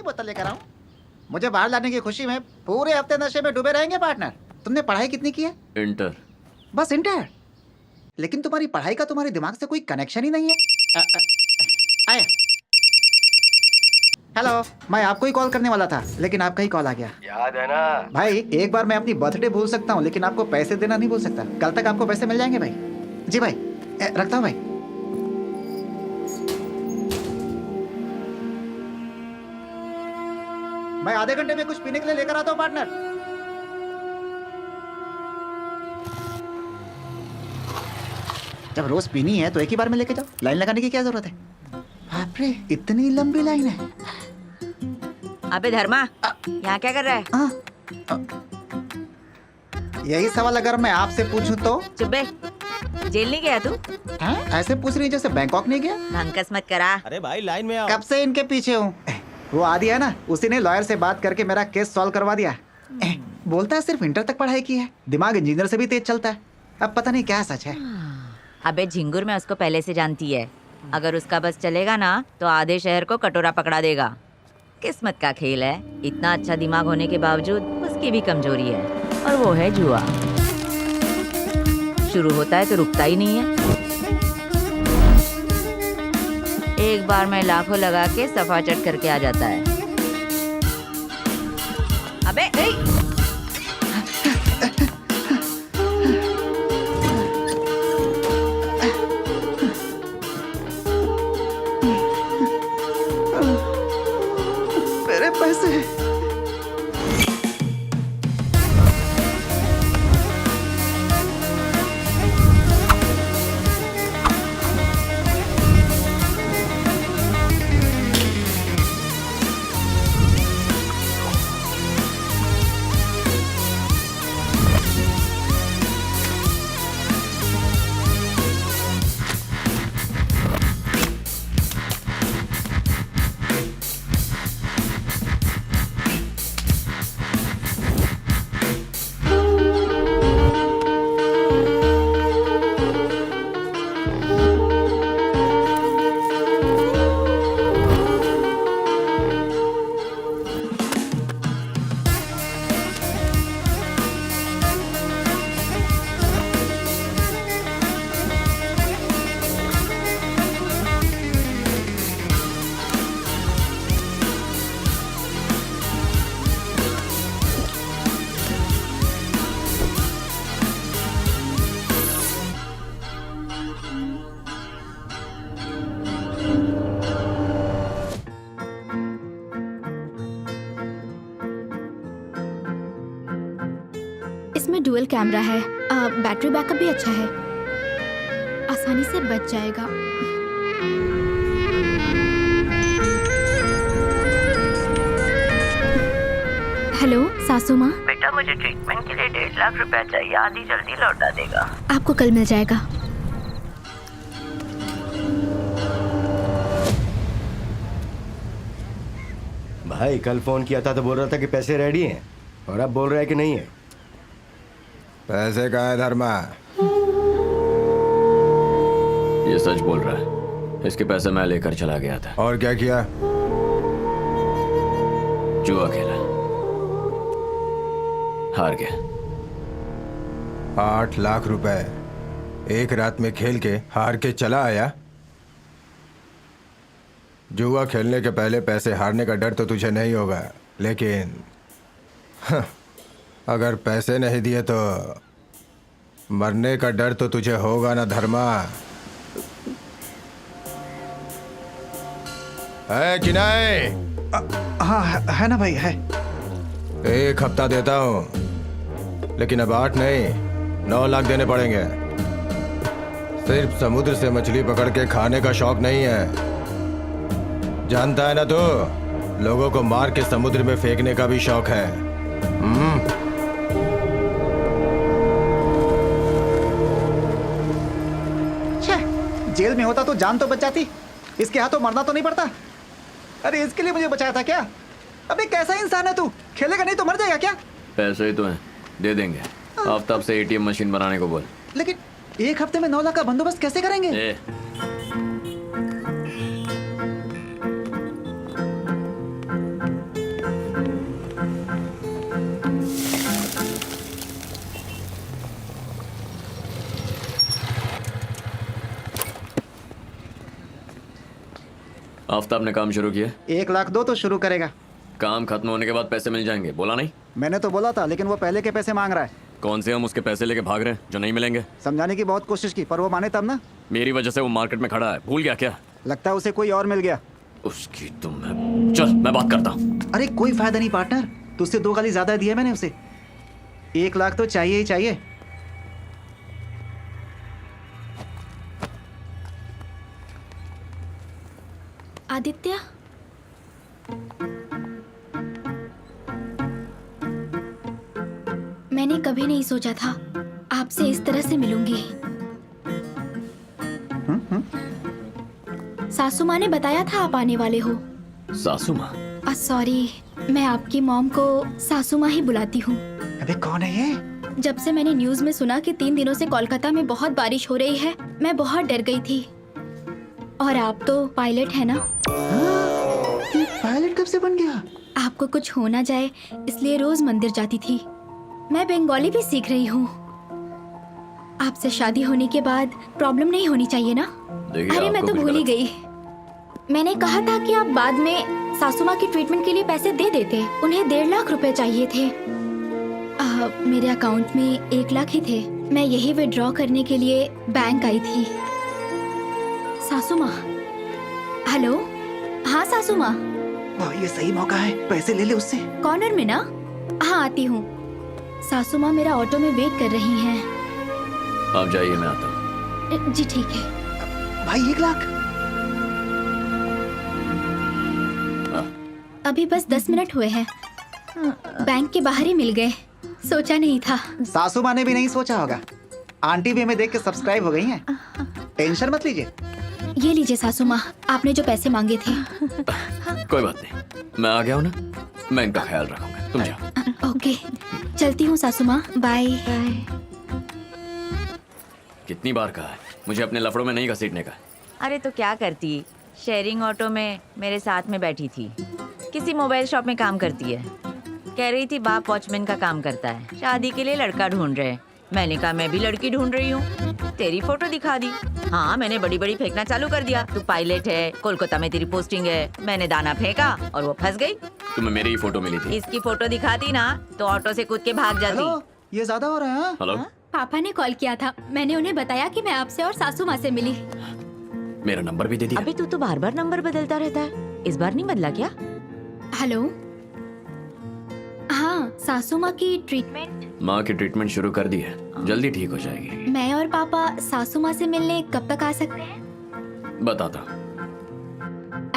कितनी बोतल लेकर आऊं? मुझे बाहर लाने की खुशी में पूरे हफ्ते नशे में डूबे रहेंगे पार्टनर। तुमने पढ़ाई कितनी की है? इंटर। बस इंटर? लेकिन तुम्हारी पढ़ाई का तुम्हारे दिमाग से कोई कनेक्शन ही नहीं है। आया। हेलो, मैं आपको ही कॉल करने वाला था, लेकिन आपका ही कॉल आ गया। याद है ना भाई, एक बार मैं अपनी बर्थडे भूल सकता हूँ, लेकिन आपको पैसे देना नहीं भूल सकता। कल तक आपको पैसे मिल जाएंगे भाई। जी भाई, रखता हूँ भाई। मैं आधे घंटे में कुछ पीने के लिए लेकर आता हूँ पार्टनर। जब रोज पीनी है तो एक ही बार में लेके जाओ, लाइन लगाने की क्या जरूरत है? बाप रे, इतनी लंबी लाइन है। अबे धर्मा, यहाँ क्या कर रहा है? यही सवाल अगर मैं आपसे पूछूं तो? चुप बे, जेल नहीं गया तू? हैं? ऐसे पूछ रही है जैसे बैंकॉक नहीं गया। भंकस मत करा। अरे भाई लाइन में आओ। कब से इनके पीछे हूँ। वो आदि है ना, उसी ने लॉयर से बात करके मेरा केस सॉल्व करवा दिया। बोलता है सिर्फ इंटर तक पढ़ाई की है, दिमाग इंजीनियर से भी तेज चलता है। अब पता नहीं क्या सच है। अबे झिंगुर मैं उसको पहले से जानती है। अगर उसका बस चलेगा ना तो आधे शहर को कटोरा पकड़ा देगा। किस्मत का खेल है। इतना अच्छा दिमाग होने के बावजूद उसकी भी कमजोरी है, और वो है जुआ। शुरू होता है तो रुकता ही नहीं है। एक बार में लाखों लगा के सफा चट करके आ जाता है। अबे मेरे पैसे। इसमें डुअल कैमरा है, बैटरी बैकअप भी अच्छा है, आसानी से बच जाएगा। हेलो सासू माँ। बेटा मुझे ट्रीटमेंट के लिए 1.5 लाख रुपया चाहिए, आधी जल्दी लौटा देगा। आपको कल मिल जाएगा। भाई कल फोन किया था तो बोल रहा था कि पैसे रेडी हैं, और अब बोल रहा है कि नहीं है। पैसे कहाँ है धर्मा? ये सच बोल रहा है। इसके पैसे मैं लेकर चला गया था। और क्या किया? जुआ खेला, हार गया। 8 लाख रुपए एक रात में खेल के हार के चला आया। जुआ खेलने के पहले पैसे हारने का डर तो तुझे नहीं होगा, लेकिन अगर पैसे नहीं दिए तो मरने का डर तो तुझे होगा ना धर्मा। है कि नहीं? हाँ है ना भाई, है। 1 हफ्ता देता हूँ, लेकिन अब 8 नहीं 9 लाख देने पड़ेंगे। सिर्फ समुद्र से मछली पकड़ के खाने का शौक नहीं है, जानता है ना तू? लोगों को मार के समुद्र में फेंकने का भी शौक है। जेल में होता तो जान तो बच जाती, इसके हाथों मरना तो नहीं पड़ता। अरे इसके लिए मुझे बचाया था क्या? अबे कैसा इंसान है तू? खेलेगा नहीं तो मर जाएगा क्या? पैसे ही तो हैं, दे देंगे। आफ्ताब से एटीएम मशीन बनाने को बोल। लेकिन 1 हफ्ते में 9 लाख का बंदोबस्त कैसे करेंगे? आफ्ताब ने काम शुरू किया? 1 लाख दो तो शुरू करेगा। काम खत्म होने के बाद पैसे मिल जाएंगे, बोला नहीं? मैंने तो बोला था, लेकिन वो पहले के पैसे मांग रहा है। कौन से हम उसके पैसे लेके भाग रहे हैं जो नहीं मिलेंगे? समझाने की बहुत कोशिश की, पर वो माने तब ना। मेरी वजह से वो मार्केट में खड़ा है, भूल गया क्या? लगता है उसे कोई और मिल गया। उसकी तुम चल, मैं बात करता हूँ। अरे कोई फायदा नहीं पार्टनर, तुझसे 2 गाली ज्यादा दी है मैंने उसे। 1 लाख तो चाहिए ही चाहिए। आदित्य, मैंने कभी नहीं सोचा था आपसे इस तरह से मिलूंगी। सासू माँ ने बताया था आप आने वाले हो। सासू माँ? सॉरी, मैं आपकी मॉम को सासू माँ ही बुलाती हूँ। अबे कौन है ये? जब से मैंने न्यूज में सुना कि 3 दिनों से कोलकाता में बहुत बारिश हो रही है, मैं बहुत डर गई थी। और आप तो पायलट है ना? ये पायलट कब से बन गया? आपको कुछ हो ना जाए इसलिए रोज मंदिर जाती थी। मैं बंगाली भी सीख रही हूँ। आपसे शादी होने के बाद प्रॉब्लम नहीं होनी चाहिए ना? देखिए, अरे मैं आपको तो कुछ भूल ही गलत- गई। मैंने कहा था कि आप बाद में सासू माँ की ट्रीटमेंट के लिए पैसे दे देते। उन्हें 1.5 लाख रुपए चाहिए थे। मेरे अकाउंट में 1 लाख ही थे। मैं यही विड्रॉ करने के लिए बैंक आई थी। सासू माँ, हेलो। हाँ सासू माँ। वाह, ये सही मौका है, पैसे ले ले उससे। कॉर्नर में ना? हाँ आती हूँ। सासू माँ मेरा ऑटो में वेट कर रही हैं। आप जाइए, मैं आता हूँ। जी ठीक है। भाई 1 लाख। अभी बस 10 मिनट हुए हैं। बैंक के बाहर ही मिल गए। सोचा नहीं था। सासू माँ ने भी नहीं सोचा होगा। आंटी भी हमें देख के सब्सक्राइब हो गई हैं। टेंशन मत लीजिए। ये लीजिए सासू माँ, आपने जो पैसे मांगे थे। कोई बात नहीं, मैं आ गया हूँ ना, मैं इनका ख्याल रखूंगा। तुम जाओ। ओके, चलती हूँ सासू माँ। बाय। कितनी बार कहा है मुझे अपने लफड़ों में नहीं घसीटने का? अरे तो क्या करती, शेयरिंग ऑटो में मेरे साथ में बैठी थी। किसी मोबाइल शॉप में काम करती है। कह रही थी बाप वॉचमैन का काम करता है, शादी के लिए लड़का ढूंढ रहे हैं। मैंने कहा मैं भी लड़की ढूंढ रही हूँ। तेरी फोटो दिखा दी। हाँ, मैंने बड़ी बड़ी फेंकना चालू कर दिया। तू पायलट है, कोलकाता में तेरी पोस्टिंग है। मैंने दाना फेंका और वो फंस गई। तुम्हें मेरी ही फोटो मिली थी। इसकी फोटो दिखाती ना तो ऑटो से कूद के भाग जाती। हेलो, ये ज्यादा हो रहा है। हाँ? हेलो, पापा ने कॉल किया था। मैंने उन्हें बताया कि मैं आपसे और सासू माँ से मिली। मेरा नंबर भी दे दिया। अबे तू तो बार बार नंबर बदलता रहता है, इस बार नहीं बदला क्या? हेलो। हाँ, सासू माँ की ट्रीटमेंट। माँ की ट्रीटमेंट शुरू कर दी है, जल्दी ठीक हो जाएगी। मैं और पापा सासू माँ से मिलने कब तक आ सकते हैं? बताता।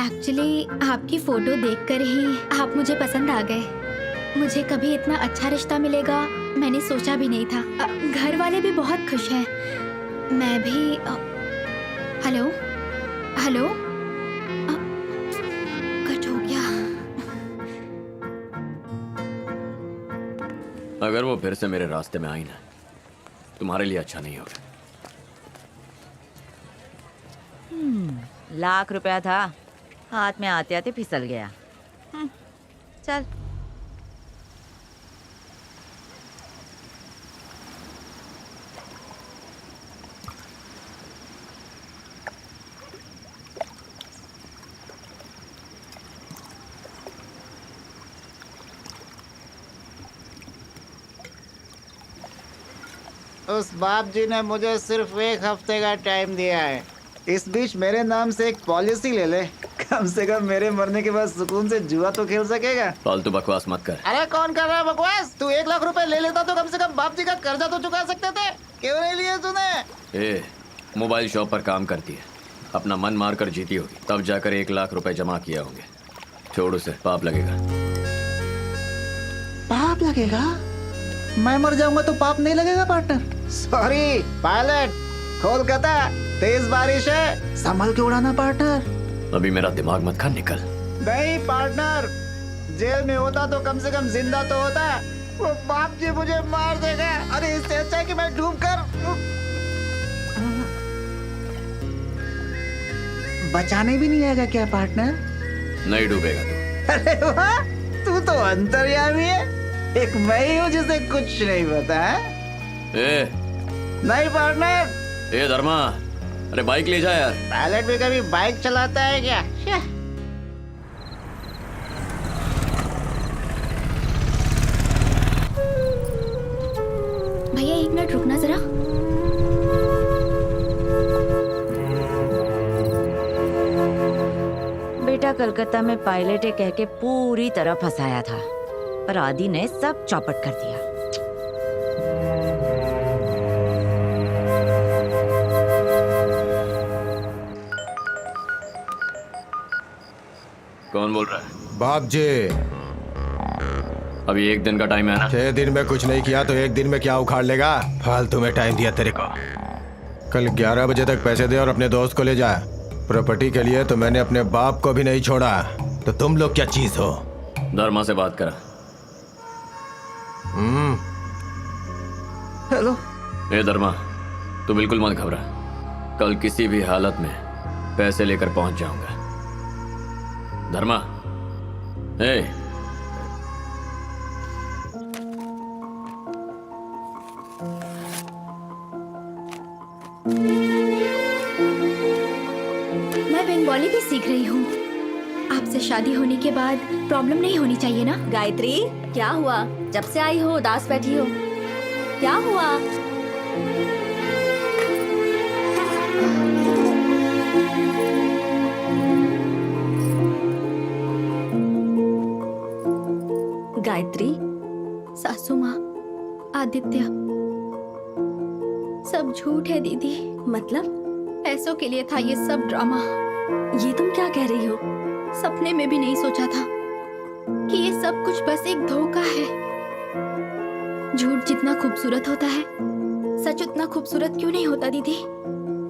एक्चुअली आपकी फोटो देखकर ही आप मुझे पसंद आ गए। मुझे कभी इतना अच्छा रिश्ता मिलेगा मैंने सोचा भी नहीं था। घर वाले भी बहुत खुश हैं। मैं भी हेलो हेलो। कट हो गया। अगर वो फिर से मेरे रास्ते में आई ना, तुम्हारे लिए अच्छा नहीं होगा। लाख रुपया था, हाथ में आते आते फिसल गया। चल। उस बाप जी ने मुझे सिर्फ 1 हफ्ते का टाइम दिया है। इस बीच मेरे नाम से एक पॉलिसी ले ले। कम से कम मेरे मरने के बाद सुकून से जुआ तो खेल सकेगा। फालतू बकवास मत कर। अरे कौन कर रहा है बकवास? तू 1 लाख रुपए ले लेता तो कम से कम बाप जी का कर्जा तो चुका सकते थे। क्यों नहीं लिए तूने? ए, मोबाइल शॉप पर काम करती है, अपना मन मार कर जीती होगी, तब जाकर 1 लाख रुपए जमा किया होंगे। छोड़ उसे, पाप लगेगा। पाप लगेगा? मैं मर जाऊंगा तो पाप नहीं लगेगा पार्टनर। सॉरी पायलट, कोलकाता तेज बारिश है, संभल के उड़ाना पार्टनर। अभी मेरा दिमाग मत खा, निकल। नहीं पार्टनर, जेल में होता तो कम से कम जिंदा तो होता। वो बाप जी मुझे मार देगा। अरे इससे अच्छा है कि मैं डूब कर। बचाने भी नहीं आएगा क्या पार्टनर? नहीं डूबेगा तू। अरे वाह, तू तो अंतर्यामी है। एक मैं ही हूँ जिसे कुछ नहीं पता है। ए, नहीं पार्टनर। ए धर्मा, अरे बाइक ले जा यार। पायलट भी कभी बाइक चलाता है क्या? भैया 1 मिनट रुकना जरा। बेटा कलकत्ता में पायलट है कह के पूरी तरह फंसाया था, पर आदि ने सब चौपट कर दिया। कौन बोल रहा है? बाप जी, अभी 1 दिन का टाइम है ना? 6 दिन में कुछ नहीं किया तो 1 दिन में क्या उखाड़ लेगा? फालतू में टाइम दिया तेरे को। कल 11 बजे तक पैसे दे और अपने दोस्त को ले जा। प्रॉपर्टी के लिए तो मैंने अपने बाप को भी नहीं छोड़ा, तो तुम लोग क्या चीज हो? धर्मा से बात करा। हेलो। ए धर्मा, तू बिल्कुल मत घबरा। कल किसी भी हालत में पैसे लेकर पहुंच जाऊंगा। धर्मा, ए मैं बंगाली भी सीख रही हूँ। आपसे शादी होने के बाद प्रॉब्लम नहीं होनी चाहिए ना? गायत्री, क्या हुआ? जब से आई हो उदास बैठी हो, क्या हुआ? गायत्री, सासू माँ, आदित्य, सब झूठ है दीदी। मतलब? पैसों के लिए था ये सब ड्रामा। ये तुम क्या कह रही हो? सपने में भी नहीं सोचा था कि ये सब कुछ बस एक धोखा है। झूठ जितना खूबसूरत होता है, सच उतना खूबसूरत क्यों नहीं होता दीदी?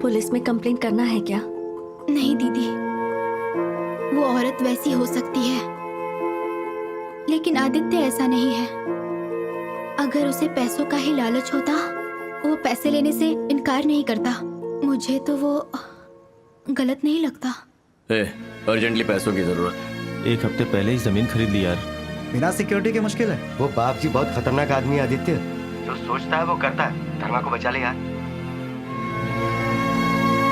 पुलिस में कंप्लेंट करना है क्या? नहीं दीदी, वो औरत वैसी हो सकती है, लेकिन आदित्य ऐसा नहीं है। अगर उसे पैसों का ही लालच होता, वो पैसे लेने से इनकार नहीं करता। मुझे तो वो गलत नहीं लगता। अर्जेंटली पैसों की जरूरत है। 1 हफ्ते पहले ही जमीन खरीद ली यार। बिना सिक्योरिटी के मुश्किल है। वो बाप जी बहुत खतरनाक आदमी है आदित्य। जो सोचता है वो करता है। धर्मा को बचा ले यार।